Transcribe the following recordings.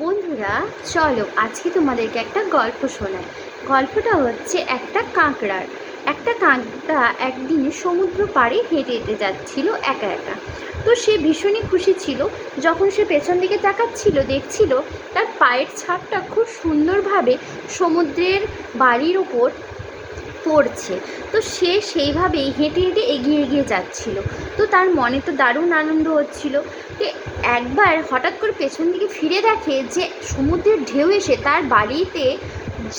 বন্ধুরা, চলো আজকে তোমাদেরকে একটা গল্প শোনাই। গল্পটা হচ্ছে একটা কাঁকড়া একদিন সমুদ্র পাড়ে হেঁটে হেঁটে যাচ্ছিল একা একা। তো সে ভীষণই খুশি ছিল যখন সে পেছন দিকে তাকাচ্ছিল, দেখছিল তার পায়ের ছাপটা খুব সুন্দরভাবে সমুদ্রের বালির ওপর পড়ছে। তো সে সেইভাবেই হেঁটে হেঁটে এগিয়ে এগিয়ে যাচ্ছিল। তো তার মনে তো দারুণ আনন্দ হচ্ছিল। তো একবার হঠাৎ করে পেছন দিকে ফিরে দেখে যে সমুদ্রের ঢেউ এসে তার বালিতে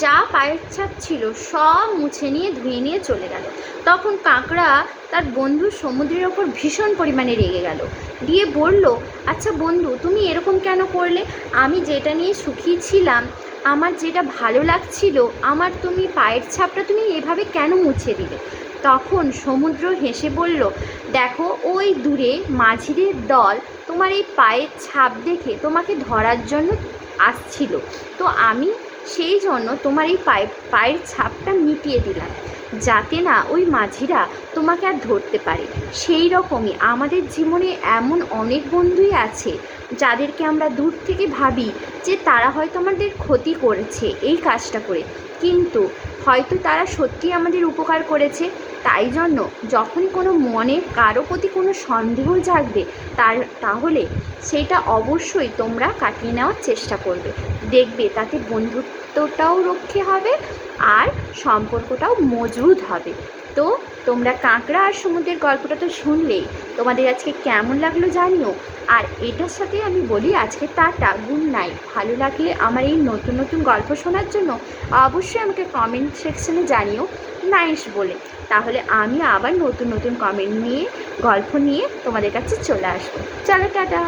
যা পায়ের ছাপ ছিল সব মুছে নিয়ে ধুয়ে নিয়ে চলে গেল। তখন কাঁকড়া তার বন্ধু সমুদ্রের ওপর ভীষণ পরিমাণে রেগে গেল, দিয়ে বলল, আচ্ছা বন্ধু, তুমি এরকম কেন করলে? আমি যেটা নিয়ে সুখী ছিলাম, আমার যেটা ভালো লাগছিল, আমার তুমি পায়ের ছাপটা তুমি এভাবে কেন মুছে দিলে? তখন সমুদ্র হেসে বলল, দেখো ওই দূরে মাঝিদের দল তোমার এই পায়ের ছাপ দেখে তোমাকে ধরার জন্য আসছিল। তো আমি সেই জন্য তোমার এই পায়ের ছাপটা মিটিয়ে দিলাম, যাতে না ওই মাঝিরা তোমাকে আর ধরতে পারে। সেই রকমই আমাদের জীবনে এমন অনেক বন্ধুই আছে যাদেরকে আমরা দূর থেকে ভাবি যে তারা হয়তো আমাদের ক্ষতি করেছে এই কাজটা করে, কিন্তু হয়তো তারা সত্যি আমাদের উপকার করেছে। তাই জন্য যখনই কোনো মনে কারো প্রতি কোনো সন্দেহ জাগবে, তাহলে সেটা অবশ্যই তোমরা কাটিয়ে নেওয়ার চেষ্টা করবে। দেখবে তাতে বন্ধুত্বটাও রক্ষে হবে আর সম্পর্কটাও মজবুত হবে। তো তোমরা কাঁকড়া আর সমুদ্রের গল্পটা তো শুনলেই, তোমাদের আজকে কেমন লাগলো জানিও। আর এটার সাথে আমি বলি আজকে টাটা, গুড নাইট। ভালো লাগলে আমার এই নতুন নতুন গল্প শোনার জন্য অবশ্যই আমাকে কমেন্ট সেকশনে জানিও নাইস বলে। তাহলে আমি আবার নতুন নতুন কমেন্ট নিয়ে, গল্প নিয়ে তোমাদের কাছে চলে আসবো। চলো টাটা।